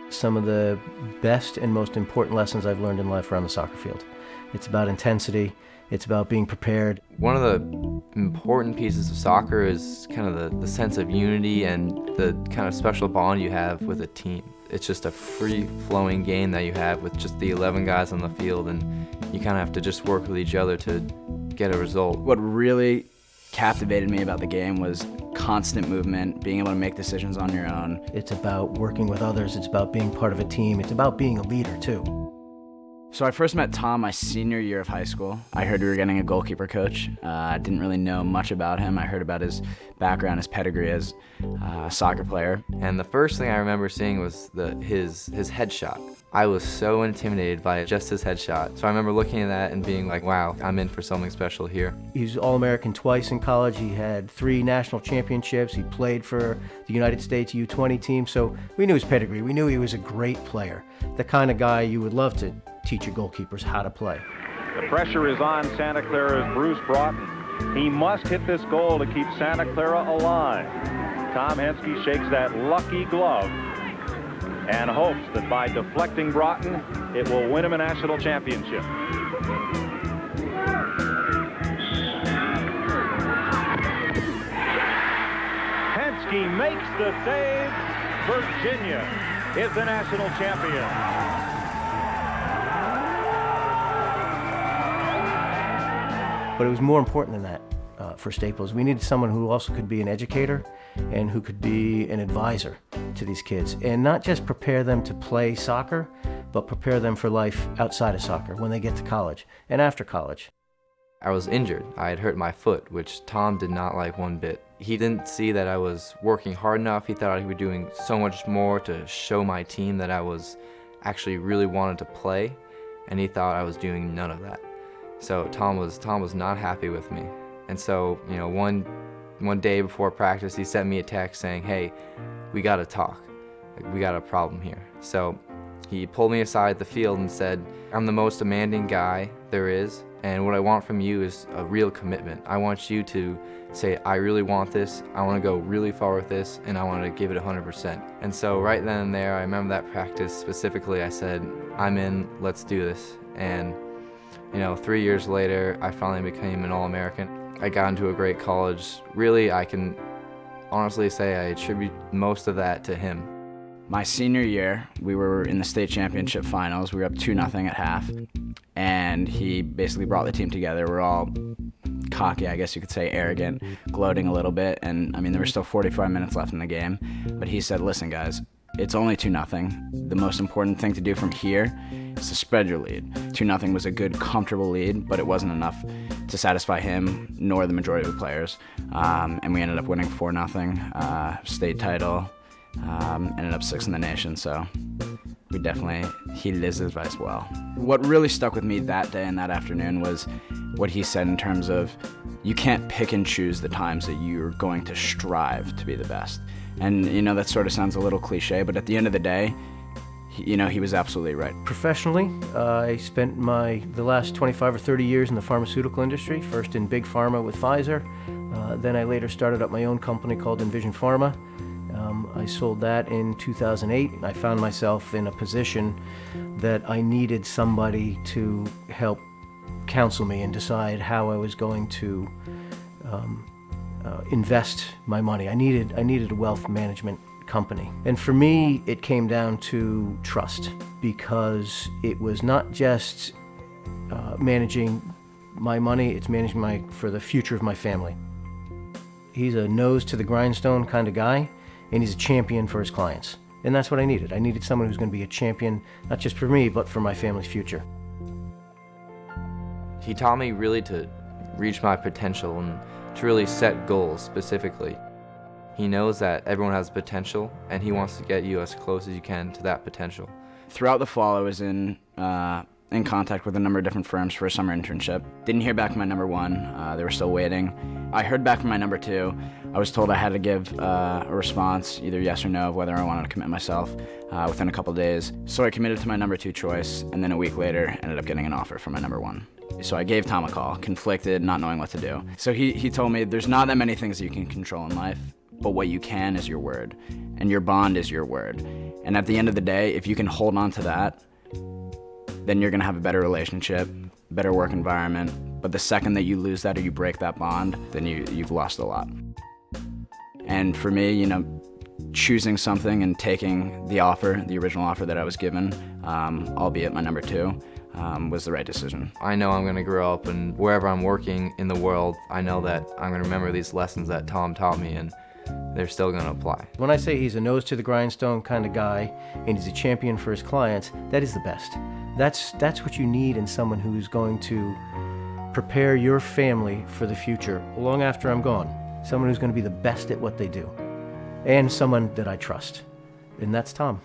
Some of the best and most important lessons I've learned in life are on the soccer field. It's about intensity. It's about being prepared. One of the important pieces of soccer is kind of the sense of unity and the kind of special bond you have with a team. It's just a free-flowing game that you have with just the 11 guys on the field, and you kind of have to just work with each other to get a result. What really captivated me about the game was constant movement, being able to make decisions on your own. It's about working with others. It's about being part of a team. It's about being a leader, too. So I first met Tom my senior year of high school. I heard we were getting a goalkeeper coach. I didn't really know much about him. I heard about his background, his pedigree as a soccer player. And the first thing I remember seeing was his headshot. I was so intimidated by just his headshot. So I remember looking at that and being like, wow, I'm in for something special here. He was All-American twice in college. He had 3 national championships. He played for the United States U20 team. So we knew his pedigree. We knew he was a great player. The kind of guy you would love to teach your goalkeepers how to play. The pressure is on Santa Clara's Bruce Broughton. He must hit this goal to keep Santa Clara alive. Tom Henske shakes that lucky glove and hopes that by deflecting Broughton, it will win him a national championship. Henske makes the save. Virginia is the national champion. But it was more important than that for Staples. We needed someone who also could be an educator and who could be an advisor to these kids, and not just prepare them to play soccer, but prepare them for life outside of soccer when they get to college and after college. I was injured. I had hurt my foot, which Tom did not like one bit. He didn't see that I was working hard enough. He thought I was doing so much more to show my team that I was actually really wanted to play, and he thought I was doing none of that. So Tom was not happy with me. And so, you know, one day before practice, he sent me a text saying, hey, we gotta talk. Like, we got a problem here. So he pulled me aside at the field and said, I'm the most demanding guy there is, and what I want from you is a real commitment. I want you to say, I really want this, I want to go really far with this, and I want to give it 100%. And so right then and there, I remember that practice specifically, I said, I'm in, let's do this. And you know, 3 years later, I finally became an All-American. I got into a great college. Really, I can honestly say I attribute most of that to him. My senior year, we were in the state championship finals. We were up 2-0 at half, and he basically brought the team together. We're all cocky, I guess you could say, arrogant, gloating a little bit, and I mean, there were still 45 minutes left in the game, but he said, listen guys, it's only 2-0. The most important thing to do from here is to spread your lead. 2-0 was a good, comfortable lead, but it wasn't enough to satisfy him nor the majority of the players. And we ended up winning 4-0, state title, ended up 6th in the nation, so we definitely heeded his advice well. What really stuck with me that day and that afternoon was what he said in terms of you can't pick and choose the times that you're going to strive to be the best. And you know, that sort of sounds a little cliche, but at the end of the day, he was absolutely right. Professionally, I spent the last 25 or 30 years in the pharmaceutical industry, first in big pharma with Pfizer. Then I later started up my own company called Envision Pharma. I sold that in 2008. I found myself in a position that I needed somebody to help counsel me and decide how I was going to invest my money. I needed a wealth management company. And for me, it came down to trust, because it was not just managing my money, it's managing for the future of my family. He's a nose to the grindstone kind of guy, and he's a champion for his clients. And that's what I needed. I needed someone who's going to be a champion, not just for me, but for my family's future. He taught me really to reach my potential and to really set goals specifically. He knows that everyone has potential, and he wants to get you as close as you can to that potential. Throughout the fall, I was in contact with a number of different firms for a summer internship. Didn't hear back from my number one. They were still waiting. I heard back from my number two. I was told I had to give a response, either yes or no, of whether I wanted to commit myself within a couple days. So I committed to my number two choice, and then a week later ended up getting an offer from my number one. So I gave Tom a call, conflicted, not knowing what to do. So he told me there's not that many things that you can control in life, but what you can is your word, and your bond is your word. And at the end of the day, if you can hold on to that, then you're gonna have a better relationship, better work environment. But the second that you lose that or you break that bond, then you've lost a lot. And for me, choosing something and taking the offer, the original offer that I was given, albeit my number 2, was the right decision. I know I'm gonna grow up, and wherever I'm working in the world, I know that I'm gonna remember these lessons that Tom taught me, and they're still gonna apply. When I say he's a nose to the grindstone kind of guy and he's a champion for his clients, that is the best. That's what you need in someone who's going to prepare your family for the future long after I'm gone. Someone who's going to be the best at what they do, and someone that I trust. And that's Tom.